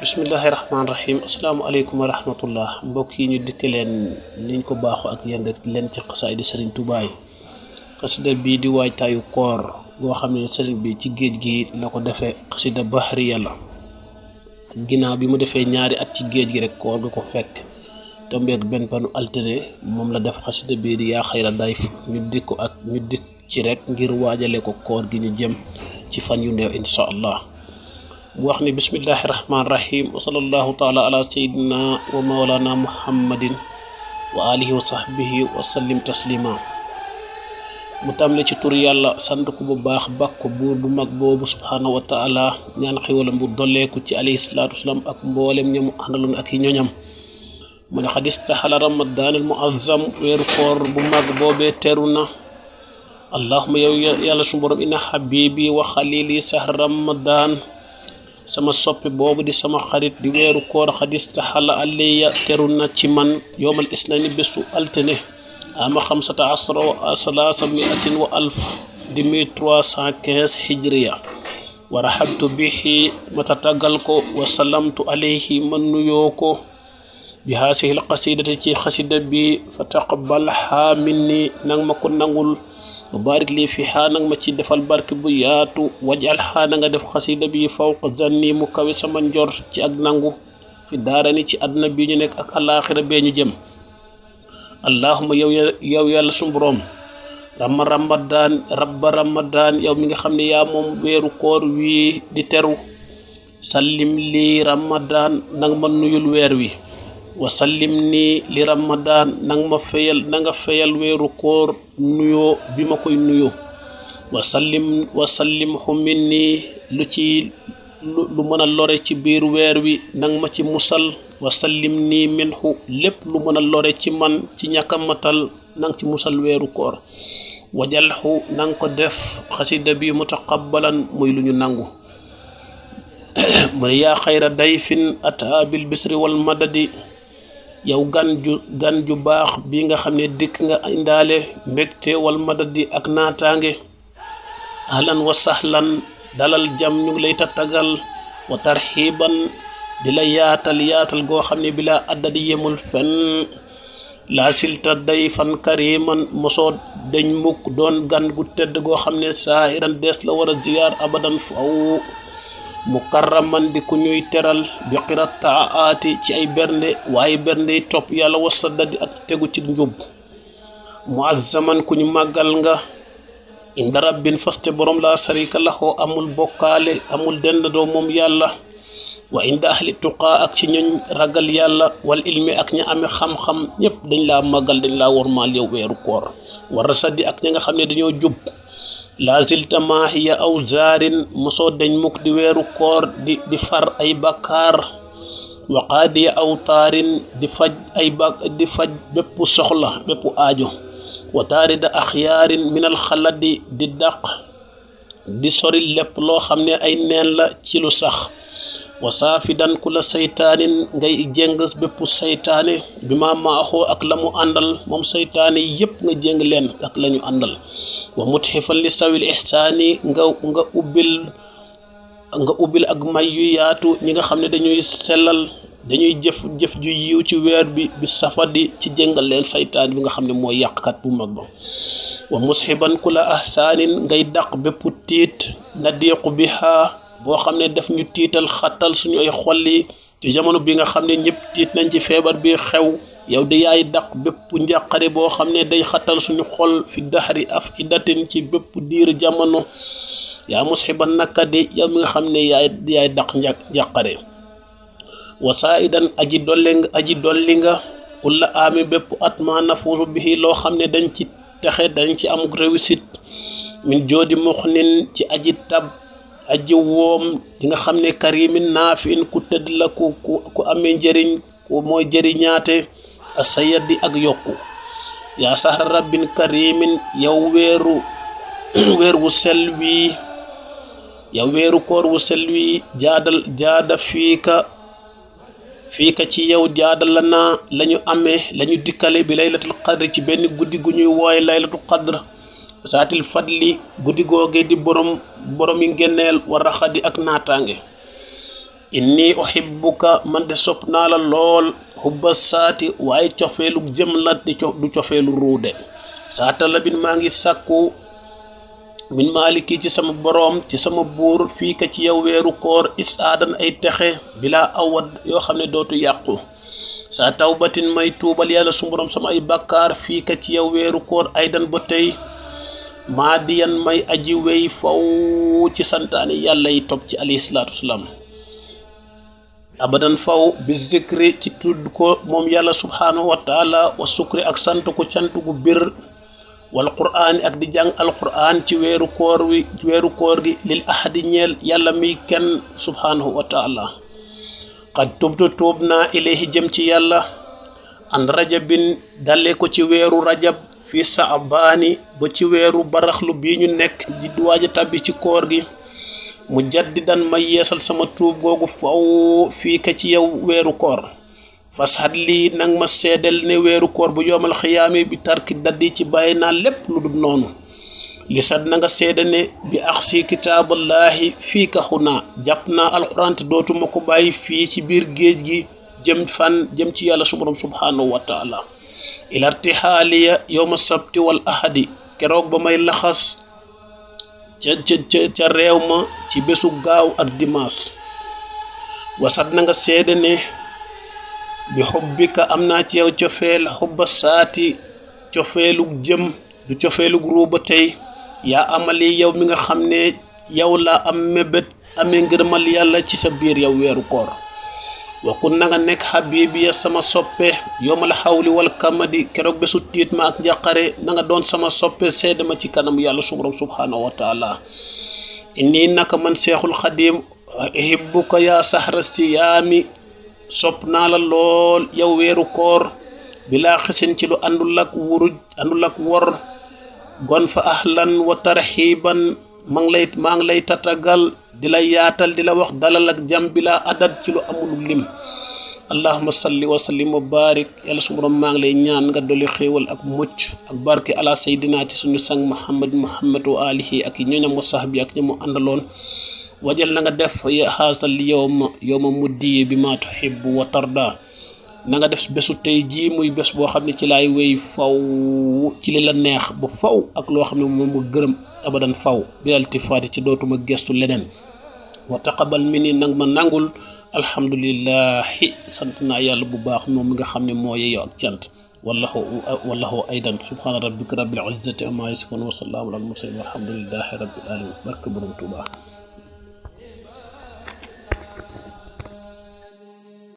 bismillahirrahmanirrahim. Assalamualaikum warahmatullah. Mbokk yi ñu dikk leen niñ ko baaxu ak yeen rek leen ci xasaayid Serigne Touba yi. Xasida bi di waajtaayu koor goo xam ne Serigne bi ci géej gi la ko defee xasida bahriya la. Ginnaaw bi mu defee ñaari at ci géej gi rek koor ga ko fekk tombeek benn panu altine moom la def xasida bi di yaa xayra dayf ñu dikk ci rek ngir waajale ko koor gi ñu jëm ci fan yu néew insha allah. wax ni bismillahir rahmanir rahim wa sallallahu ta'ala ala sayyidina wa mawlana muhammadin wa alihi wa sahbihi wa sallim taslima. mu tamle ci tur yàlla sant ko bu baax bakko buur bu mag boobu subhanahu wa ta'ala ñaan xéwalam bu dolleeku ci alayhi salatu wasalam ak mboolem ñamu àndaloon ak i ñoñam. mu ne xad istahala ramadan al muazzam weeru koor bu mag boobee teru na. allahumma yow yàlla su borom inna habibi wa khalili sahr ramadan sama soppi boobu di sama xarit di weeru koor xadis taxala aliya teru na ci man yowmal isnani bésu altine ama 15 wa 300 wa alf di 1315 hijriya wa rahabtu bihi matatagal ko wa salamtu alayhi man nuyoo ko bi haasihi alqasidati ci xasida bi fa taqabbalha minni nang ma ko nangul barik li fi nag ma ci defal barke bu yaatu wajal na nga def xasida bi fawqa zanni mu kawe sama njor ci ak nangu fi daarani ci àdduna bi ñu nekk ak alaxira bee ñu jëm. allahumma yow yàlla su borom ramadan yow mi nga xam ne yaa moom weeru koor wi di teru sallim li ramadan nag ma nuyul weer wi wa sallim ni li ramadan nang ma fayal nanga fayal weeru koor nuyoo bi ma koy nuyoo wa sallim minni lu mën a lore ci biir weer wi nang ma ci musal wa sallim ni minhu lépp lu mën a lore ci man ci ñàkkamatal nang ci musal weeru koor wajalhu nang ko def xasida bi mutaqabbalan muy lu ñu nangu. mu ne yaa xayra dayfin ata bil bisri wal madadi yow gan ju baax bi nga xam ne dikk nga indaale mbégte wal madadi ak naataange ahlan wa sahlan dalal jam ñu ngi lay tattagal wa tarxiban di la yaatal goo xam ne bila addadi yemul fen laa silta dayfan kariman mosoo dañ mukk doon gan gu tedd goo xam ne saahiran dees la war a ziyaar abadan faw mukarraman di ku ñuy teral bi qirat taati ci ay bernde waaye bernde yi topp yàlla wasadadi ak tegu ci njub muazzaman ku ñu màggal nga inda rabbin faste borom la sarika lahu amul bokkaale amul dendadoo moom yàlla wa inda ahli tuqa ak ci ñuñ ragal yàlla wal ilmi ak ña amee xam-xam ñépp dañ laa màggal dañ laa wormaal yow weeru koor war rasadi ak ñi nga xam ne dañoo jub la zilta maahiya aw zaarin mosoo dañ mukk di weeru koor di far ay bakkaar wa qaadiya aw taarin di faj bépp soxla bépp aajo wa taarida axyaarin minal xaladi di dàq di sori lépp loo xam ne ay neen la ci lu sax wa saafidan ku la saytaanin ngay jéng bépp saytaane bi ma maaxoo ak la mu àndal moom saytaane yépp nga jéng leen ak la ñu àndal wa mutxifan li sawil ihsaani nga ubbil ak may yu yaatu ñi nga xam ne dañuy sellal dañuy jëf ju yiw ci weer bi safadi ci jéngal leen saytaan bi nga xam ne mooy yàqkat bu mag ba wa musxiban ku la ahsaanin ngay dàq bépp tiit nadiqu biha boo xam ne daf ñu tiital xattal suñu ay xol yi ci jamono bi nga xam ne ñëpp tiit nañ ci feebar bi xew yow di yaay daq bépp njàqare boo xam ne day xattal suñu xol fi daxari af idatin ci bépp diir jamono yaa musxiban nakadi yow mi nga xam ne yaay daq njàqare wa saidan aji dolli nga kulla aami bépp at ma nafuusu bihi loo xam ne dañ ci texe dañ ci am réussite min joodi muxnin ci aji tab aji woom di nga xam ne karimin naafin ku tëdd la ku amee njëriñ ku mooy jëriñaate asayadi ak yokku yaa sahra rabbin karimin yow weer wu sel wi yow weeru koor wu sel wi jaada fiika ci yow jaada la naa lañu amee lañu dikkale bi laylatul qadr ci benn guddi gu ñuy wooye laylatul qadr saatil fadli guddi googee di borom yi ngenneel war a xadi ak naataange inni uhibbuka man de sopp naa la lool hubba saati waaye cofeelu jëm la du cofeelu ruude saata la bin maa ngi sàkku min maliki ci sama boroom ci sama buur fii ka ci yow weeru koor isaadan ay texe bila awad yoo xam ne dootu yàqu saa tawbatin may tuubal yàlla su boroom sama ay bàkkaar fii ka ci yow weeru koor aydan ba tey maadiyan may aji wey faw ci santaane yàlla yi topp ci alayhi salaatu wasalaam abadan faw bi zikri ci tudd ko moom yàlla subhanahu wa taala wa sukri ak sant ko cant gu bir wal qur'aan ak di jàng alqur'aan ci weeru koor gi lil ahadi ñeel yàlla mi kenn subhanahu wa taala qad tubtu tuub naa ilayhi jëm ci yàlla an rajabin dale ko ci weeru rajab fi sa'baani ba ci weeru baraxlu bii ñu nekk di waaja tàbbi ci koor gi mu jaddidan may yeesal sama tuub googu faw fii ka ci yow weeru koor fashad lii nang ma seedel ne weeru koor bu yoomal xiyaame bi tarki daddi ci bàyyi naa lépp lu dul noonu li sad na nga seede ne bi axsi kitaaballahi fii ka xunaa jàpp naa alquran te dootuma ko bàyyi fii ci biir géej gi jëm ci yàlla subhanahu subhanahu wa taala ilartihaaliya yowma sabti wal ahadi keroog ba may laxas ca réew ma ci bésu gaaw ak dimaas wasat na nga seede ne bi xubbika am naa ci yow cofeel xubba saati cofeelug jëm du cofeelug ruuba tey yaa amali yow mi nga xam ne yow la am mébét amee ngërëmal yàlla ci sa biir yow weeru koor wakun na nga nekk xabibi ya sama soppe yowmal xawli wal kamadi keroog bésu tiit ma ak njàqare na nga doon sama soppe seede ma ci kanam yàlla subhanahu wa taala inni naka man seexul xadim uhibbuka yaa sahra siyaami sopp naa la lool yow weeru koor bilaa xisin ci lu àndul ak wor gon fa ahlan wa tarxiban maa ngi lay tatagal di la yaatal di la wax dalal ak jàmm bilaa adad ci lu amul lim allahumma salli wa sallim wa barik yàlla su borom maa ngi lay ñaan nga dolli xéewal ak mucc ak barke ala sayyidina ci suñu sang muhammad wa alihi ak ñoñam wa sahbi ak ñi mu àndaloon wajal na nga def xaasal yowma muddi bi ma tuhibbu wa tarda na nga def bésu tey jii muy bés boo xam ne ci laay wéy faw ci li la neex ba faw ak loo xam ne moom mu gërëm abadan faw bi altifaati ci dootuma gestu leneen wa taqabal minni nag ma nangul alhamdulillahi sant naa yàlla bu baax moom mi nga xam ne moo yeyoo ak cant wallahu aydan subhana rabbika rabbil izzati amma yasifun wa salaamun alal mursalin walhamdulillahi rabbil alamin barke borom Tuubaa